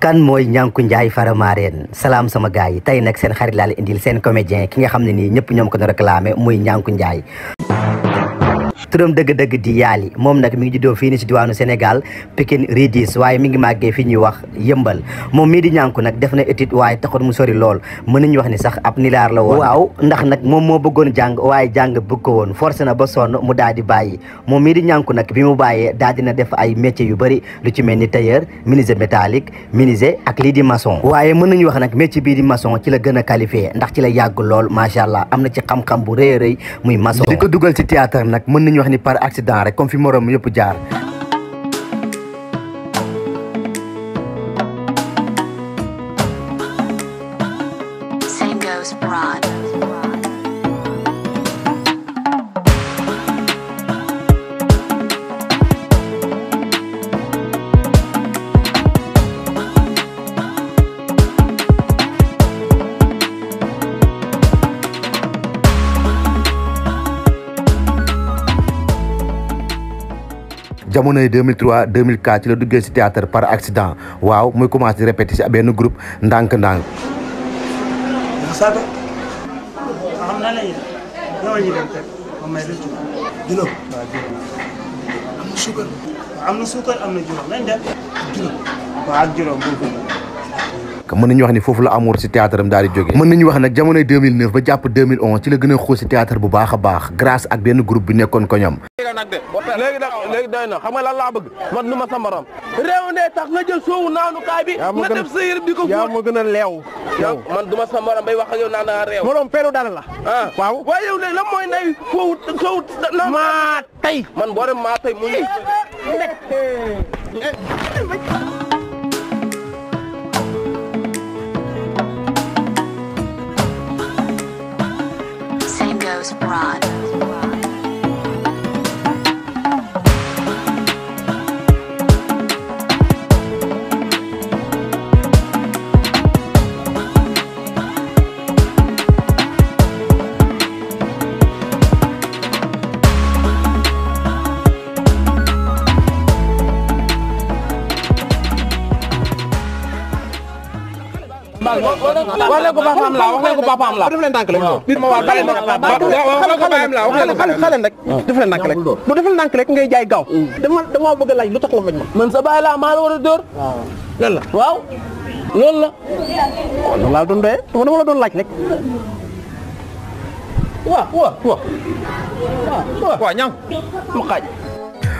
kan mooy Ñanku Njaay Faramareen salaam sama gars yi tey nag seen xarit laa la indil seen comédien ki nga xam ne nii ñëpp ñoom ko doon réclamé muy Ñanku Njaay turam dëgg-dëgg di Yaali moom nag mi ngi juddoo fii ni si diwaanu Sénégal Pikine Ridis waaye mi ngi màggee fi ñuy wax Yëmbal moom mii di Ñanku nag def na étude waaye taxul mu sori lool mën nañu wax ni sax ab nilaar la woon waaw ndax nag moom moo bëggoon jàng waaye jàng bëgg ko woon forcé na ba sonn mu daal di bàyyi moom mii di Ñanku nag bi mu bàyyee daal dina def ay métiers yu bëri lu ci mel ni tailleur menuisier métallique menuisier ak lii di maçon waaye mën nañu wax nag métier bii di maçon ci la gën a qualifié ndax ci la yàgg lool macha allah am na ci xam-xam bu rëy a rëy muy maçon di ko dugal ci théâtre nag mën nañu wax ni par accident rek comme fi morom yëpp jaar jamonoy 2003 2004 ci la duggee ci théâtre par accident waaw muy commencé di répéter ci benn groupe ndànk-ndànk. mën nañu wax ni foofu la amour ci théâtre am daal di jógee mën nañu wax nag jamonoy 2009 ba jàpp 2011 ci la gën a xuus ci théâtre bu baax a baax grâce ak benn groupe bi nekkoon ko ñoom. léegi doy na xam nga lan laa bëgg man nu ma sa morom réew ne tax nga jël soowu naanu kaay bi nga def sa yërëb di ko yaa ma gën a leew yow man du ma sa morom bay wax ak yow naan naa réew morom peelu dara la waaw waaye yow léegi lan mooy nay soowu maa tey man boo dem maa tey mu Same goes broad. wax leen ko papaam la wax leen ko papaam la def leen tànk rek ma waa bàyyi wax leen ko baayam la xale rek def leen tànk rek bu def leen tànk rek ngay jaay gaaw dama bëgg a laaj lu tax la bañ ma man sa baay la maa la war a dóor lan la waaw loolu la loolu laa doon doyee dama la doon laaj rek waaw Ñanku mu xaaj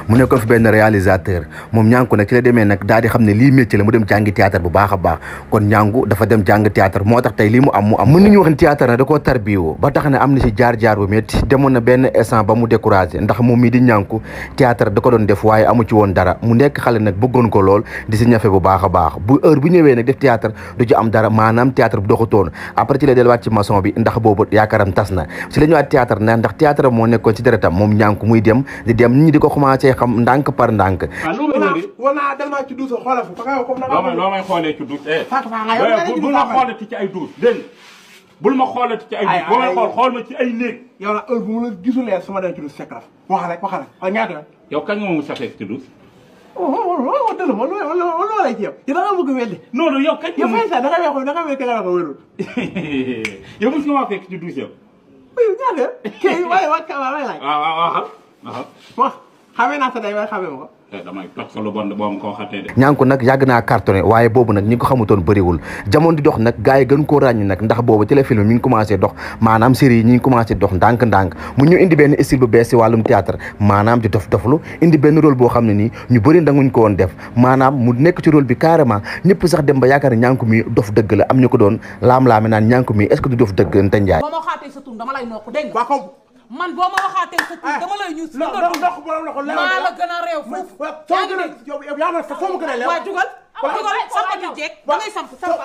mu nekkoon fi benn réalisateur moom Ñanku nag ci la demee nag daal di xam ne lii métier la mu dem jàngi théâtre bu baax a baax kon Ñanku dafa dem jàng théâtre moo tax tey lii mu am mën nañu wax ne théâtre nag da koo tarbiwoo ba tax ne am na si jaar-jaar bu métti demoon na benn instant ba mu découragé ndax moom mii di Ñanku théâtre da ko doon def waaye amu ci woon dara mu nekk xale nag bëggoon ko lool di si ñafe bu baax a baax bu heure bu ñëwee nag def théâtre du ci am dara maanaam théâtre bu doxutoon après ci la delluwaat ci maçon bi ndax boobu yaakaaram tas na si la ñëwaat théâtre nag ndax théâtre moo nekkoon ci deretam moom Ñanku muy dem di dem nit ñi di ko commencé xam ndànk par ndànk. wala dem naa ci douche xoolal fa nga comme na loo may xoolee ci douche bul ma xoolati ci ay douche dégg bul ma xoolati ci ay douche boo may xool ma ci ay néeg yow la heure bu mu la gisulee sama dem ci douche fekk la wax rek ñaata yow kañ nga mu sa fekk ci douche dëgg ma loolu lay ci yow da nga bëgg weddi non non yow kañ yow fay sa da nga wekk nga ko wérul yow mos nga maa fekk ci douche yow ñaata kay waaye laaj waaw xamee naa sa day waaye xamee ma ko damay toj sa lu bon boo ma ko waxatee de Ñanku nag yàgg naa cartonné waaye boobu nag ñi ko xamutoon bëriwul jamono di dox nag gars yi gën koo ràññ nag ndax boobu téléfilm mi ngi commencé dox maanaam série yi ñi ngi commencé dox ndànk-ndànk mu ñu indi benn style bu bees si wàllum théâtre maanaam di dof-doflu indi benn rôle boo xam ne nii ñu bëri danguñ ko woon def maanaam mu nekk ci rôle bi carrément ñëpp sax dem ba yaakaar ne Ñanku mi dof dëgg la am ñu ko doon laam-laame naan Ñanku mi est-ce que du dof dëgg Nte Njaay man boo ma waxaatee sa tur dama lay ñuus. maa la gën a réew foofu. yow yaa ma foo ma gën a leew. waaw jugal sampati jeeg da ngay sampal.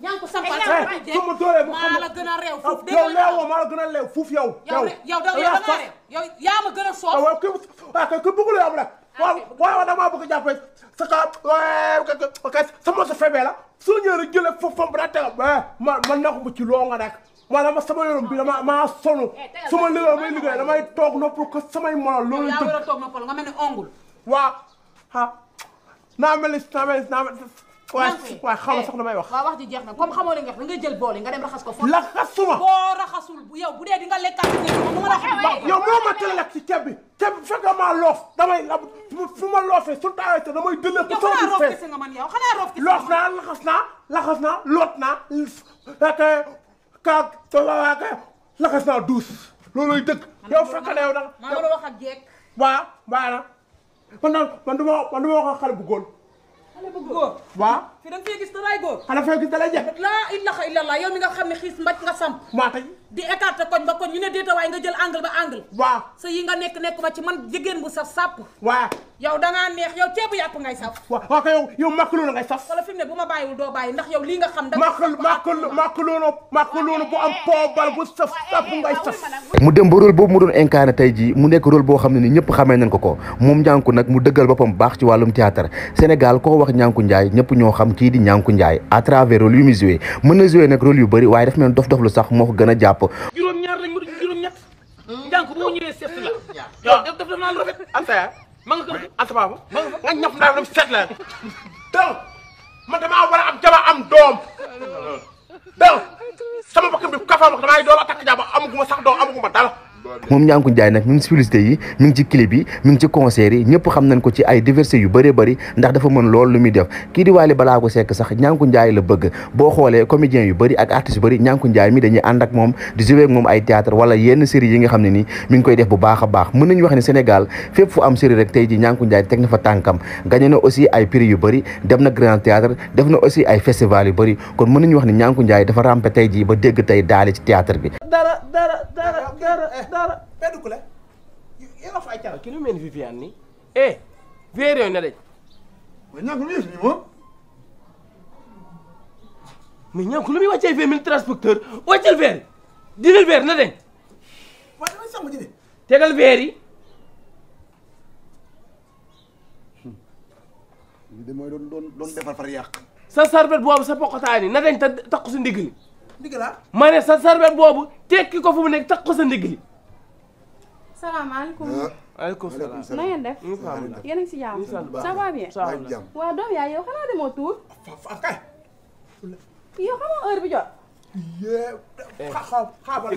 Ñanku sampal sampati jeeg maa la gën a réew foofu. yow leewoo maa la gën a leew foofu yow. yow da nga réew yow yaa ma gën a soof. waaw ku bëgg la am rek. waaw damaa bëgg a jàppee sa ka sama sa febee la su ñëwee rek jëlee foofu fam ba daa tegal man na ko ci loo nga rek maanaam sama yorom bi maa sonn sama liggéey may liggéey damay toog noppal ko samay morom loolu yaa war a toog noppal nga mel ni ongul waaw naa mel ni waaye xaw ma sax damay wax. waaw wax ji jeex na comme xamoo li nga wax da ngay jël bool yi nga dem raxas ko foofu. laxasuma boo raxasul yow bu dee di nga lekkaat mu mën a xam. yow moo ma teel a lekk ci ceeb bi bu fekkee maa loof damay fu ma loofee su taawee te damay dëlle ko sama biir fees. nga man yow xanaa roof kese loof naa laxas naa loot naa laxas naa duus looloy dëgg. yow fekk na yow da nga. maa ngi doon wax ak jeeg. waaw baax na man du ma wax ak xale bu góor. xale bu góor. waaw. fi da nga fee gis dalaay góor. xale fee gis dalay jeex. laa ilaha illallah yow mi nga xam ne xiis mbaj nga samp. maa tey. di écarté koñ ba koñ ñu ne déeta waaye nga jël angle ba angle. waaw. sa yi nga nekk ba ci man jigéen bu saf sàpp. waaw. yow da ngaa neex yow ceebu yàpp ngay saf. waaw kay yow makkuloon ngay saf. wala fi mu ne bu ma bàyyiwul doo bàyyi ndax yow lii nga xam. makkuloon bu am poobal bu saf saf ngay saf. mu dem ba rôle boobu mu doon incarné tey jii mu nekk rôle boo xam ne ni ñëpp xamee nañ ko moom Niankou nag mu dëggal boppam baax ci wàllum théâtre Sénégal koo wax Niankou Ndiaye ñëpp ñoo xam kii di Niankou Ndiaye à travers rôle yu muy joué mën na joué nag rôle yu bëri waaye daf mel dof lu sax moo ko gën a jàpp. juróom-ñaar lañ mu juróom-ñett. Niankou boo ñëwee seet la. yow def naa lu rafet. Anta yaa ma nga kër Anta Baba nga ñaf naa dem seet la donc man damaa war a am jaba am doom donc sama bakkan bi kafa wax damay doom a takk jaba amuguma sax doom amuguma dara. moom Niankou Ndiaye nag mi ngi ci publicité yi mi ngi ci clip yi mi ngi ci concert yi ñëpp xam nañ ko ci ay diversité yu bëree bëri ndax dafa mën loolu lu muy def kii di Wally Ballago Seck sax Niankou Ndiaye la bëgg boo xoolee comédien yu bëri ak artistes yu bëri Niankou Ndiaye mi dañuy ànd ak moom di jouer ak moom ay théâtre wala yenn série yi nga xam ne nii mi ngi koy def bu baax a baax mën nañu wax ne Sénégal fépp fu am série rek tey ji Niankou Ndiaye teg na fa tànkam gagné na aussi ay prix yu bëri dem na grand théâtre def na aussi ay festival yu bëri kon mën nañu wax ne Niankou Ndiaye dafa rampe tey ji ba dégg tey daali ci théâtre bi dara. Pedro Kule yow fa ay cara ki lu mel ni Viviane nii. verre yooyu na dañ. mais Niankou lu nii moom. mais Niankou lu muy wàccee verre mille transporteur wàcceel verre dinil verre na dañ. waaye damay sàmm ji de. tegal verre yi. lii de mooy doon defar far yàq. sa sarbet boobu sa poqotaan yi na dañ te takku sa ndigg li. ndigg laa. ma ne sa sarbet boobu tekki ko fu mu nekk takku sa ndigg li. salaamaaleykum. waaleykum salaam. na ngeen def. yéen a ngi si jàmm. ça va bien. waaw doom yaay yow xanaa demoo tuur. kay. yow xamoo heure bi jot. xaaral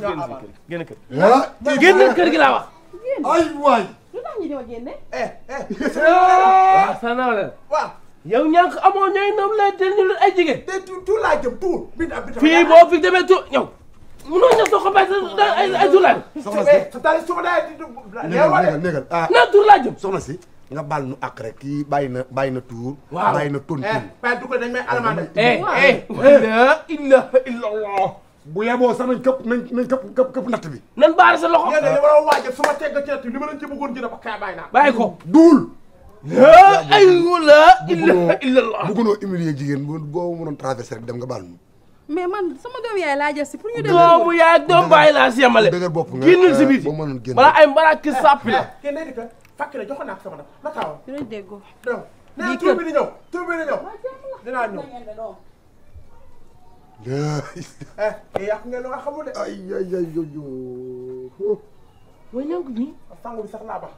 génn kër. génn kër gi laa wax. ay waay. lu tax ñu ñoo génne. sa naw la. waaw. yow Niankou amoo ñooy noom la te ñu ay jigéen. te tuur laa jëm tuur. fii boo fi demee tuur ñëw. munoo ñëw soo ko bàyyi ay tuur laa soxna si su ma daay négal ah naa tuur laa jëm. soxna si nga baal nu àq rek kii bàyyi na tuur. waaw bàyyi na tontin. waaye du ko dañ may alamande. la ilaha illallah. bu yeboo sax nañ këpp natt bi. nan baare sa loxo. ñenn ñi war a waajal su ma tegg ci natt bi li ma leen ci bëggoon jënd ba kay bàyyi naa. bàyyi ko. duul. ay la ilaha illallah. bëggunoo humilier jigéen boo mënoon traversé rek dem nga baal nu. mais man sama doom yaay laa jël si pour ñu dem. doomu yaay ak doom bàyyi laa si yamale. dëgër bopp nga génnul si biti boo mënoon génn. balaa ay mbaraaki sàppi la. kenn day di ko fàkk ne joxoon naa ko sama nag ma taawam. dinañ déggoo. donc nee tur bi di ñëw tur bi di ñëw dinaa ñëw. yàq ngeen lu nga xamul de. ay mooy Niankou bi. sangu bi sax laa bax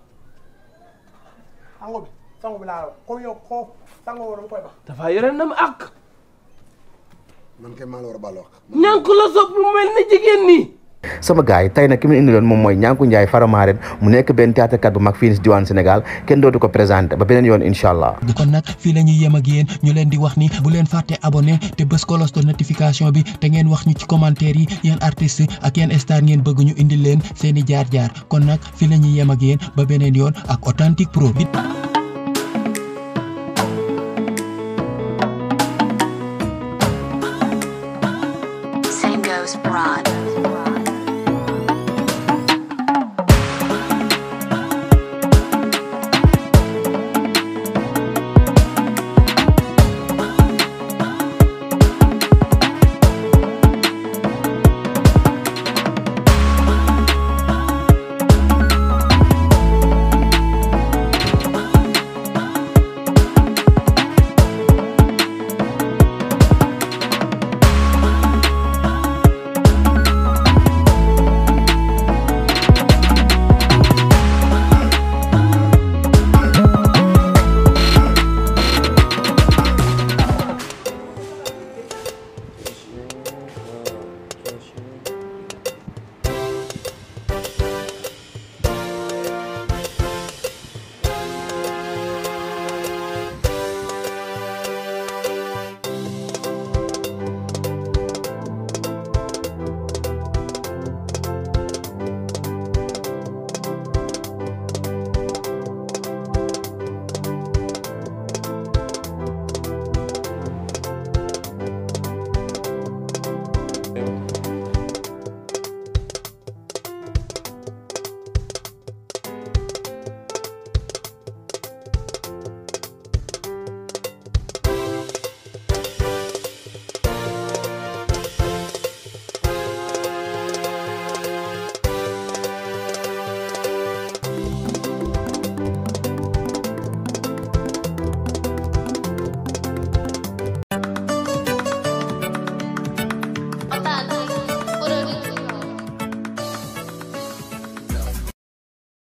sangu bi laa comme yow xoo sangu woo dama koy bax. dafa yore na ma ak. man kay maa la war a baal wax. Niankou la sopp mu mel ni jigéen nii. sama gars yi tey nag ki mu indi loon moom mooy Niankou Ndiaye Faramareen mu nekk benn théâtre kat bu mag fii si diwaan Sénégal kenn dootu ko présenté ba beneen yoon incha allah. kon nag fii la ñuy yem ak yéen ñu leen di wax ni bu leen fàtte abonné te bës cloche de notification bi te ngeen wax ñu ci commentaire yi yéen artistes ak yéen star ngeen bëgg ñu indi leen seeni jaar-jaar kon nag fii la ñuy yem ak yéen ba beneen yoon ak Authentique Pro bi.